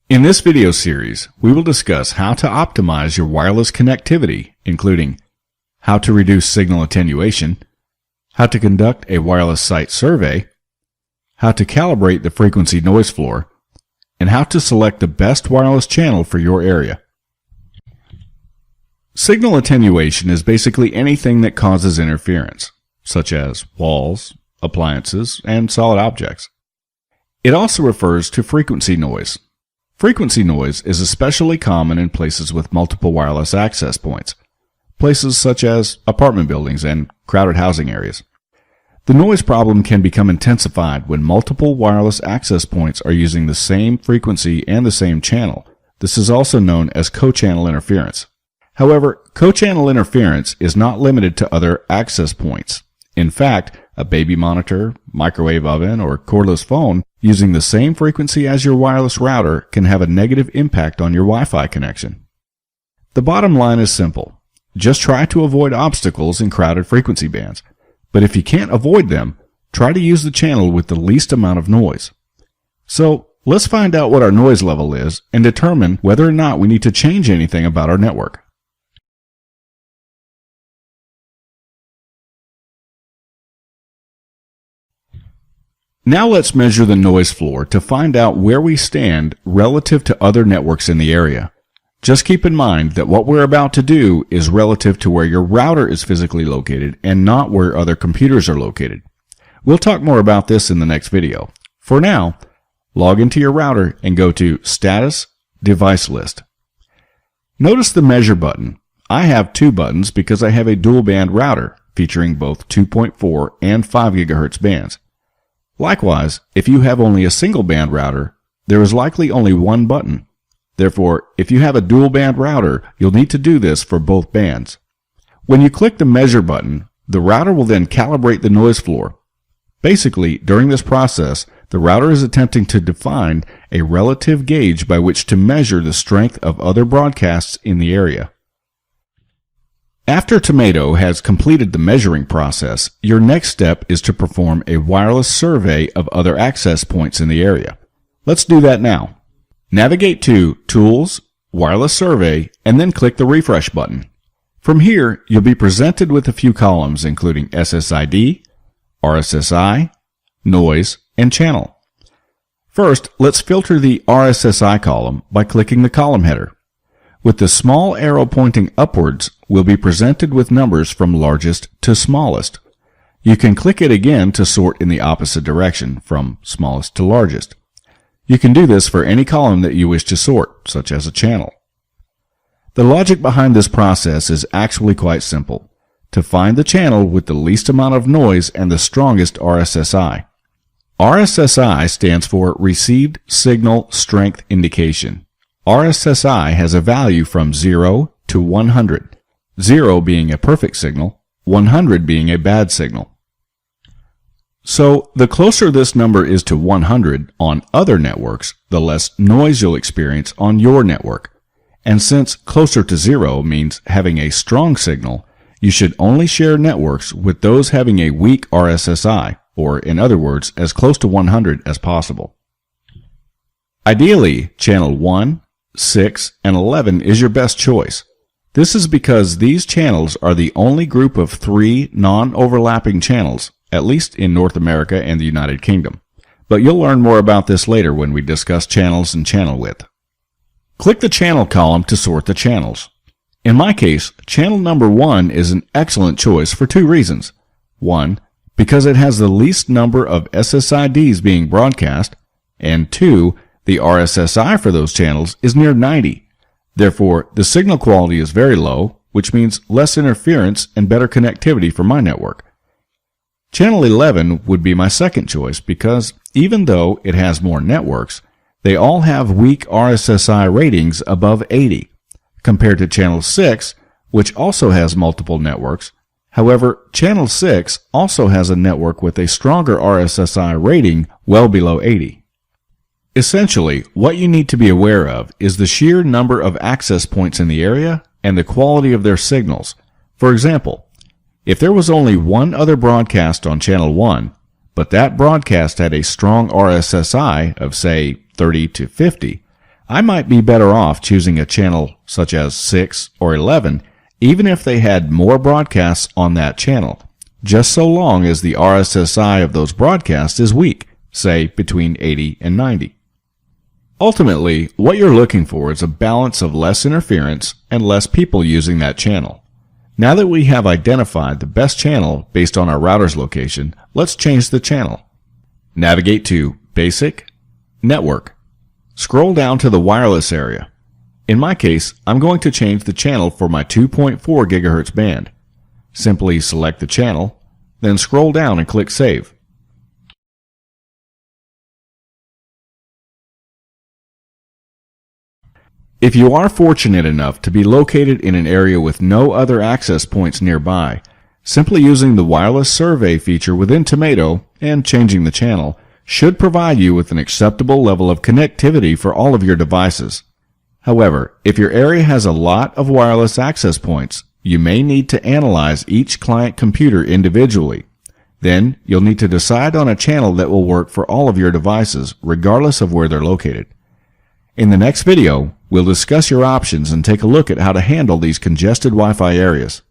In this video series, we will discuss how to optimize your wireless connectivity, including how to reduce signal attenuation, how to conduct a wireless site survey, how to calibrate the frequency noise floor, and how to select the best wireless channel for your area. Signal attenuation is basically anything that causes interference, such as walls, appliances, and solid objects. It also refers to frequency noise. Frequency noise is especially common in places with multiple wireless access points, places such as apartment buildings and crowded housing areas. The noise problem can become intensified when multiple wireless access points are using the same frequency and the same channel. This is also known as co-channel interference. However, co-channel interference is not limited to other access points. In fact, a baby monitor, microwave oven, or cordless phone using the same frequency as your wireless router can have a negative impact on your Wi-Fi connection. The bottom line is simple. Just try to avoid obstacles in crowded frequency bands. But if you can't avoid them, try to use the channel with the least amount of noise. So, let's find out what our noise level is and determine whether or not we need to change anything about our network. Now let's measure the noise floor to find out where we stand relative to other networks in the area. Just keep in mind that what we're about to do is relative to where your router is physically located and not where other computers are located. We'll talk more about this in the next video. For now, log into your router and go to Status, Device List. Notice the Measure button. I have two buttons because I have a dual band router featuring both 2.4 and 5 GHz bands. Likewise, if you have only a single band router, there is likely only one button. Therefore, if you have a dual band router, you'll need to do this for both bands. When you click the Measure button, the router will then calibrate the noise floor. Basically, during this process, the router is attempting to define a relative gauge by which to measure the strength of other broadcasts in the area. After Tomato has completed the measuring process, your next step is to perform a wireless survey of other access points in the area. Let's do that now. Navigate to Tools, Wireless Survey, and then click the Refresh button. From here, you'll be presented with a few columns including SSID, RSSI, Noise, and Channel. First, let's filter the RSSI column by clicking the column header. With the small arrow pointing upwards, we'll be presented with numbers from largest to smallest. You can click it again to sort in the opposite direction, from smallest to largest. You can do this for any column that you wish to sort, such as a channel. The logic behind this process is actually quite simple: to find the channel with the least amount of noise and the strongest RSSI. RSSI stands for Received Signal Strength Indication. RSSI has a value from 0 to 100, 0 being a perfect signal, 100 being a bad signal. So, the closer this number is to 100 on other networks, the less noise you'll experience on your network. And since closer to 0 means having a strong signal, you should only share networks with those having a weak RSSI, or in other words, as close to 100 as possible. Ideally, channel 1, 6, and 11 is your best choice. This is because these channels are the only group of 3 non-overlapping channels, at least in North America and the United Kingdom. But you'll learn more about this later when we discuss channels and channel width. Click the Channel column to sort the channels. In my case, channel number 1 is an excellent choice for 2 reasons. 1, because it has the least number of SSIDs being broadcast, and 2, the RSSI for those channels is near 90. Therefore, the signal quality is very low, which means less interference and better connectivity for my network. Channel 11 would be my second choice because, even though it has more networks, they all have weak RSSI ratings above 80, compared to Channel 6, which also has multiple networks. However, Channel 6 also has a network with a stronger RSSI rating well below 80. Essentially, what you need to be aware of is the sheer number of access points in the area and the quality of their signals. For example, if there was only one other broadcast on Channel 1, but that broadcast had a strong RSSI of, say, 30 to 50, I might be better off choosing a channel such as 6 or 11, even if they had more broadcasts on that channel, just so long as the RSSI of those broadcasts is weak, say between 80 and 90. Ultimately, what you're looking for is a balance of less interference and less people using that channel. Now that we have identified the best channel based on our router's location, let's change the channel. Navigate to Basic, Network. Scroll down to the wireless area. In my case, I'm going to change the channel for my 2.4 GHz band. Simply select the channel, then scroll down and click Save. If you are fortunate enough to be located in an area with no other access points nearby, simply using the wireless survey feature within Tomato and changing the channel should provide you with an acceptable level of connectivity for all of your devices. However, if your area has a lot of wireless access points, you may need to analyze each client computer individually. Then, you'll need to decide on a channel that will work for all of your devices, regardless of where they're located. In the next video, we'll discuss your options and take a look at how to handle these congested Wi-Fi areas.